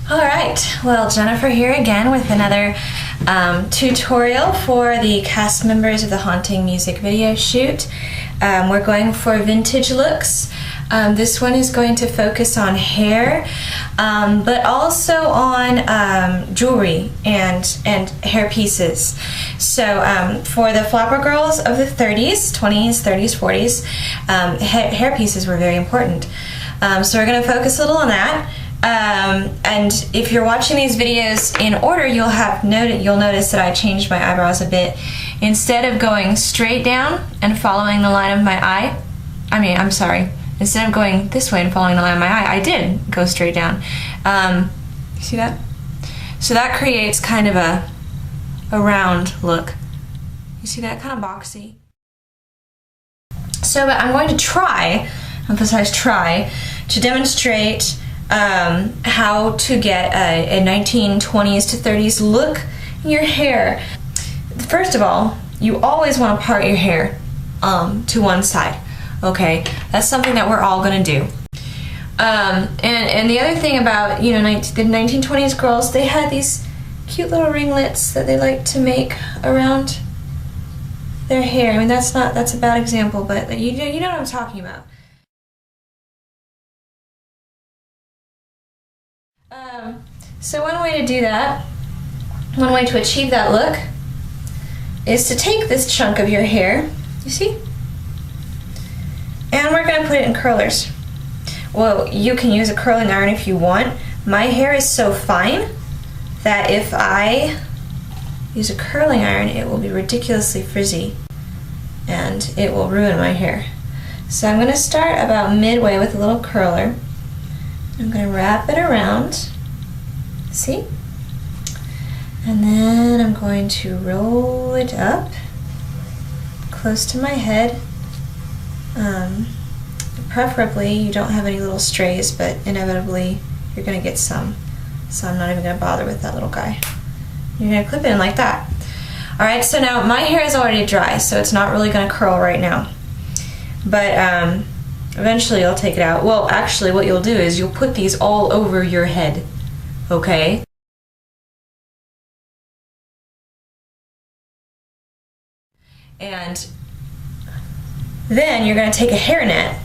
Alright, well, Jennifer here again with another tutorial for the cast members of the Haunting music video shoot. We're going for vintage looks. This one is going to focus on hair, but also on jewelry and hair pieces. So for the flapper girls of the 30s, 20s, 30s, 40s, hair pieces were very important. So we're going to focus a little on that. And if you're watching these videos in order, you'll notice that I changed my eyebrows a bit. Instead of going straight down and following the line of my eye, instead of going this way and following the line of my eye, I did go straight down. See that? So that creates kind of a round look. You see that? Kind of boxy. So I'm going to try, emphasize try, to demonstrate how to get a 1920s to 30s look in your hair. First of all, you always want to part your hair to one side. Okay, that's something that we're all gonna do. And the other thing about the 1920s girls, they had these cute little ringlets that they like to make around their hair. I mean, that's a bad example, but you know what I'm talking about. So one way to do that, one way to achieve that look, is to take this chunk of your hair, you see? And we're going to put it in curlers. Well, you can use a curling iron if you want. My hair is so fine that if I use a curling iron, it will be ridiculously frizzy and it will ruin my hair. So I'm going to start about midway with a little curler. I'm going to wrap it around, see? And then I'm going to roll it up close to my head. Preferably you don't have any little strays, but inevitably you're going to get some. So I'm not even going to bother with that little guy. You're going to clip it in like that. Alright, so now my hair is already dry, so it's not really going to curl right now. But eventually you'll take it out. Well, actually what you'll do is you'll put these all over your head. Okay? And then you're going to take a hairnet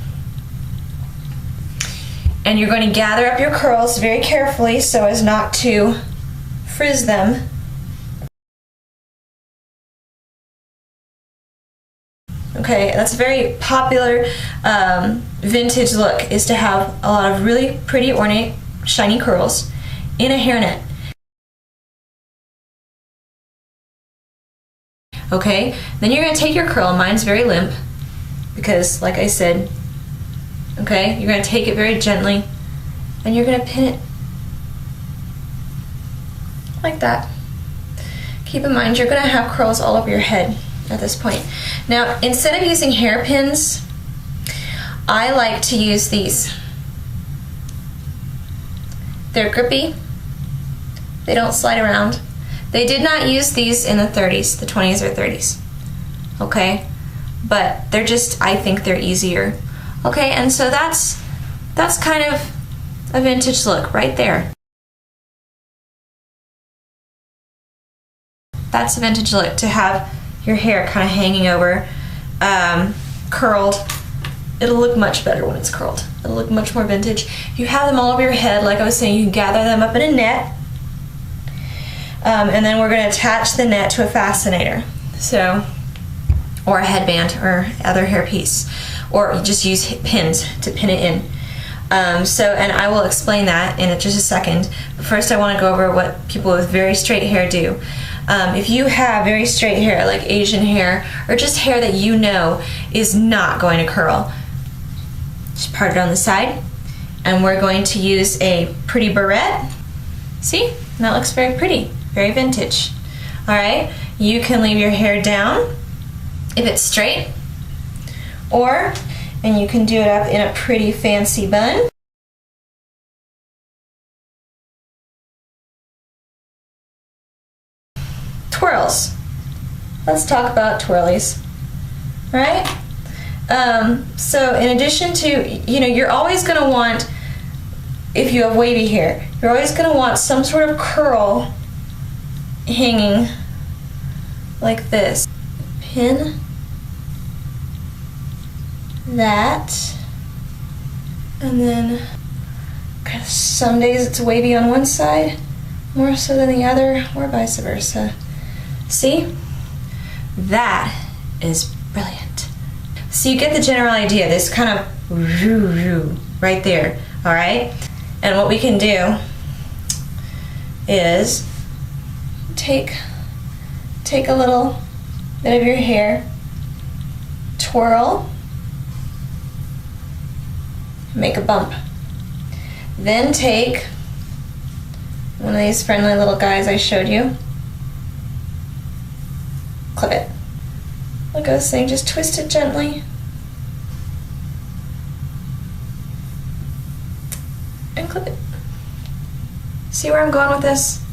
and you're going to gather up your curls very carefully so as not to frizz them. Okay, that's a very popular vintage look, is to have a lot of really pretty, ornate, shiny curls in a hairnet. Okay, then you're going to take your curl, mine's very limp, because like I said, okay, you're going to take it very gently and you're going to pin it like that. Keep in mind you're going to have curls all over your head at this point. Now, instead of using hairpins, I like to use these. They're grippy, they don't slide around. They did not use these in the 30s, the 20s or 30s, okay? But they're just, I think they're easier. Okay, and so that's kind of a vintage look right there. That's a vintage look, to have your hair kind of hanging over, curled. It'll look much better when it's curled. It'll look much more vintage. If you have them all over your head, like I was saying, you can gather them up in a net. And then we're going to attach the net to a fascinator, or a headband or other hairpiece, or just use pins to pin it in. And I will explain that in just a second. But first I want to go over what people with very straight hair do. If you have very straight hair, like Asian hair, or just hair that you know is not going to curl, just part it on the side, and we're going to use a pretty barrette. See? And that looks very pretty. Very vintage. Alright, you can leave your hair down if it's straight, and you can do it up in a pretty fancy bun. Twirls. Let's talk about twirlies. Alright? So in addition to, you're always going to want, if you have wavy hair, you're always going to want some sort of curl hanging like this. Pin that, and then some days it's wavy on one side more so than the other, or vice versa. See? That is brilliant. So you get the general idea, this kind of right there, all right? And what we can do is take a little bit of your hair, twirl, make a bump. Then take one of these friendly little guys I showed you, clip it. Look at this thing, just twist it gently. And clip it. See where I'm going with this?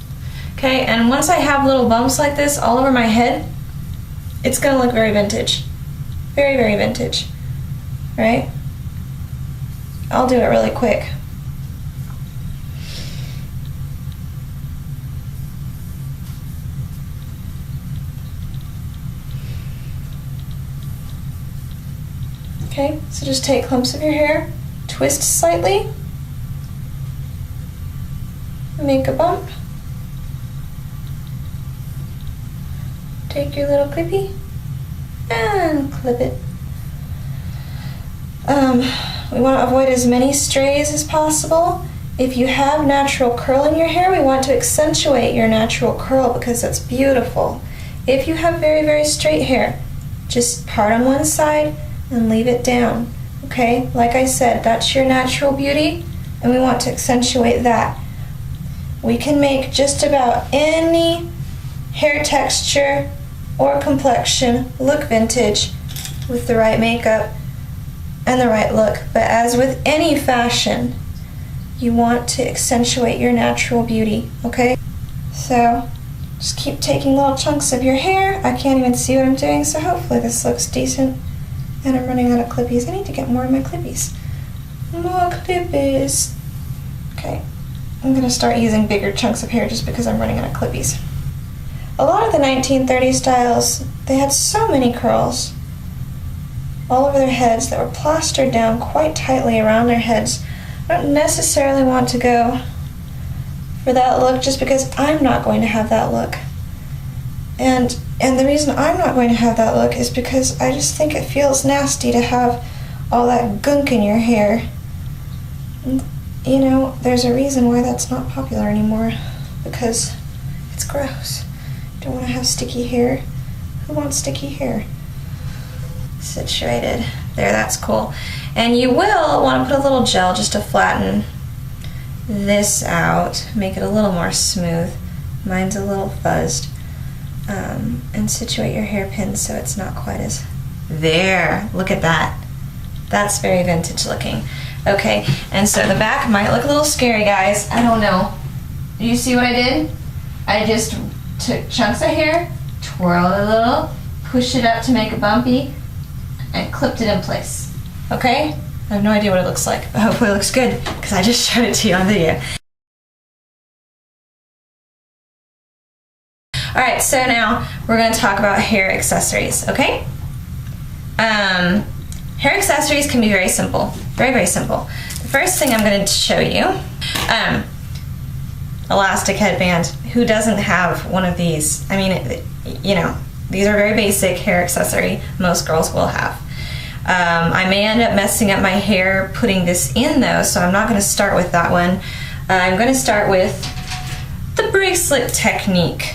Okay, and once I have little bumps like this all over my head, it's gonna look very vintage. Very, very vintage, right? I'll do it really quick. Okay, so just take clumps of your hair, twist slightly, make a bump, take your little clippy, and clip it. We want to avoid as many strays as possible. If you have natural curl in your hair, we want to accentuate your natural curl because that's beautiful. If you have very, very straight hair, just part on one side and leave it down, okay? Like I said, that's your natural beauty, and we want to accentuate that. We can make just about any hair texture or complexion look vintage with the right makeup and the right look, but as with any fashion, you want to accentuate your natural beauty, okay? So just keep taking little chunks of your hair. I can't even see what I'm doing, so hopefully this looks decent. And I'm running out of clippies. I need to get more of my clippies. More clippies. Okay, I'm gonna start using bigger chunks of hair just because I'm running out of clippies. A lot of the 1930s styles, they had so many curls all over their heads that were plastered down quite tightly around their heads. I don't necessarily want to go for that look just because I'm not going to have that look. And the reason I'm not going to have that look is because I just think it feels nasty to have all that gunk in your hair. And, you know, there's a reason why that's not popular anymore, because it's gross. You don't want to have sticky hair. Who wants sticky hair? Situated. There, that's cool. And you will want to put a little gel just to flatten this out, make it a little more smooth. Mine's a little fuzzed. And situate your hairpin so it's not quite as... There, look at that. That's very vintage looking. Okay, and so the back might look a little scary, guys. I don't know. Do you see what I did? I just took chunks of hair, twirled a little, pushed it up to make a bumpy, and clipped it in place. Okay? I have no idea what it looks like, but hopefully it looks good because I just showed it to you on video. Alright, so now we're going to talk about hair accessories, okay? Hair accessories can be very simple, very, very simple. The first thing I'm going to show you, elastic headband. Who doesn't have one of these? I mean, you know, these are very basic hair accessory most girls will have. I may end up messing up my hair putting this in though, so I'm not going to start with that one. I'm going to start with the bracelet technique.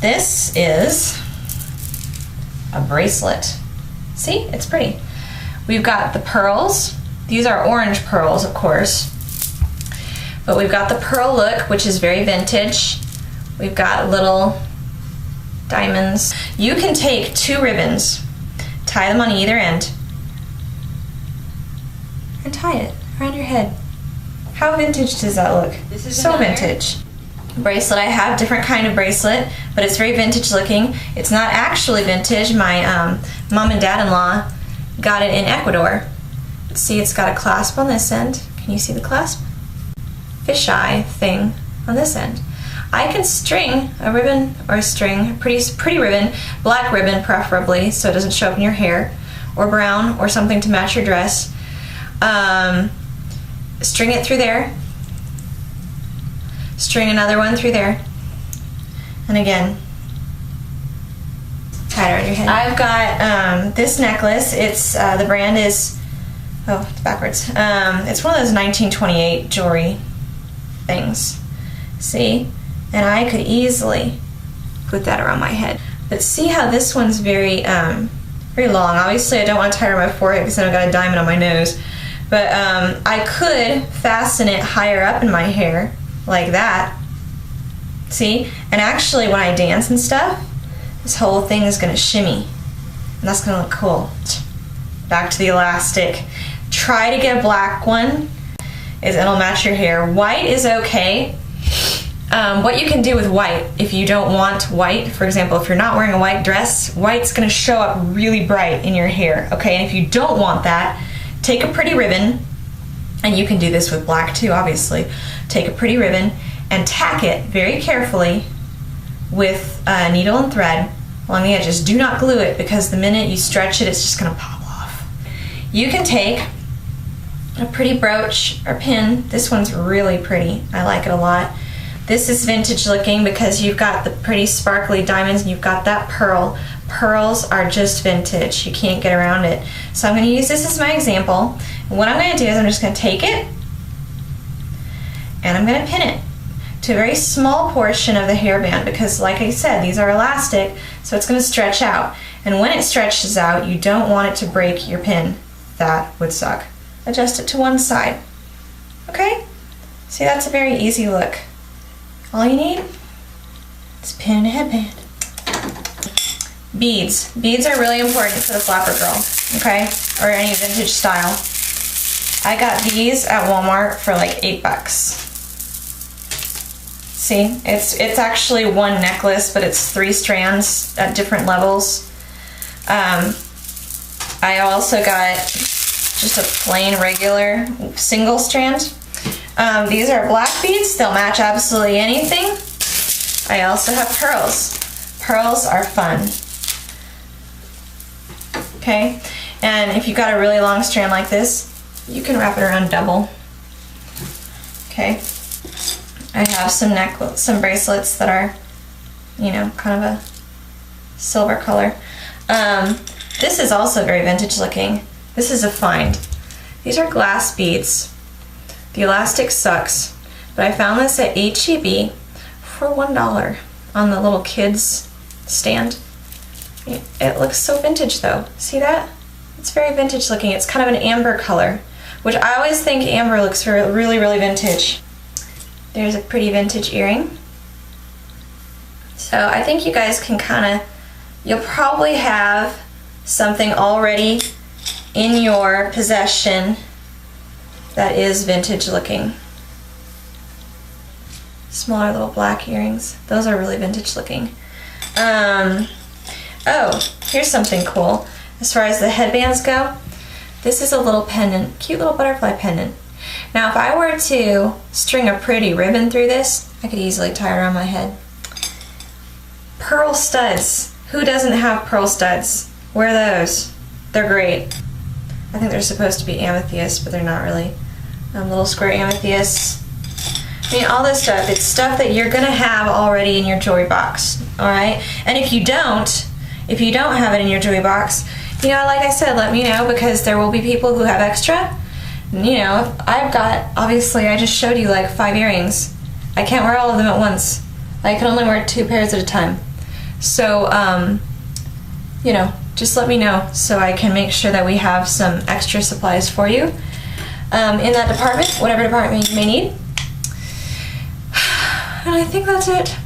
This is a bracelet. See, it's pretty. We've got the pearls. These are orange pearls, of course. But we've got the pearl look, which is very vintage. We've got little diamonds. You can take 2 ribbons, tie them on either end, and tie it around your head. How vintage does that look? This is so vintage. Bracelet, I have different kind of bracelet, but it's very vintage looking. It's not actually vintage. My mom and dad-in-law got it in Ecuador. See, it's got a clasp on this end. Can you see the clasp? fisheye thing on this end. I can string a ribbon or a string, a pretty ribbon, black ribbon preferably, so it doesn't show up in your hair, or brown, or something to match your dress. String it through there, string another one through there, and again, tie it around your head. I've got this necklace. It's the brand is, oh, it's backwards. It's one of those 1928 jewelry things. See? And I could easily put that around my head. But see how this one's very very long. Obviously I don't want to tie it around my forehead because then I've got a diamond on my nose. But I could fasten it higher up in my hair, like that. See? And actually when I dance and stuff, this whole thing is going to shimmy. And that's going to look cool. Back to the elastic. Try to get a black one. It'll match your hair. White is okay. What you can do with white, if you don't want white, for example, if you're not wearing a white dress, white's going to show up really bright in your hair, okay? And if you don't want that, take a pretty ribbon, and you can do this with black too, obviously. Take a pretty ribbon and tack it very carefully with a needle and thread along the edges. Do not glue it, because the minute you stretch it, it's just going to pop off. You can take a pretty brooch or pin. This one's really pretty. I like it a lot. This is vintage looking because you've got the pretty sparkly diamonds and you've got that pearl. Pearls are just vintage. You can't get around it. So I'm going to use this as my example. And what I'm going to do is I'm just going to take it and I'm going to pin it to a very small portion of the hairband, because like I said, these are elastic, so it's going to stretch out. And when it stretches out, you don't want it to break your pin. That would suck. Adjust it to one side. Okay? See, that's a very easy look. All you need is a pin and a headband. Beads. Beads are really important for the flapper girl, okay? Or any vintage style. I got these at Walmart for like $8. See, it's actually one necklace, but it's 3 strands at different levels. I also got just a plain regular single strand. These are black beads. They'll match absolutely anything. I also have pearls. Pearls are fun. Okay, and if you've got a really long strand like this, you can wrap it around double. Okay, I have some bracelets that are, you know, kind of a silver color. This is also very vintage looking. This is a find. These are glass beads. The elastic sucks, but I found this at H-E-B for $1 on the little kids stand. It looks so vintage though. See that? It's very vintage looking. It's kind of an amber color, which I always think amber looks really, really vintage. There's a pretty vintage earring. So I think you guys can kind of, you'll probably have something already in your possession that is vintage looking. Smaller little black earrings. Those are really vintage looking. Oh, here's something cool. As far as the headbands go, this is a little pendant, cute little butterfly pendant. Now if I were to string a pretty ribbon through this, I could easily tie it around my head. Pearl studs. Who doesn't have pearl studs? Wear those. They're great. I think they're supposed to be amethyst, but they're not really. Little square amethysts. I mean, all this stuff, it's stuff that you're gonna have already in your jewelry box, all right? And if you don't have it in your jewelry box, you know, like I said, let me know, because there will be people who have extra. And, you know, I've got, obviously, I just showed you like 5 earrings. I can't wear all of them at once. I can only wear 2 pairs at a time. So, you know, just let me know so I can make sure that we have some extra supplies for you. In that department, whatever department you may need. And I think that's it.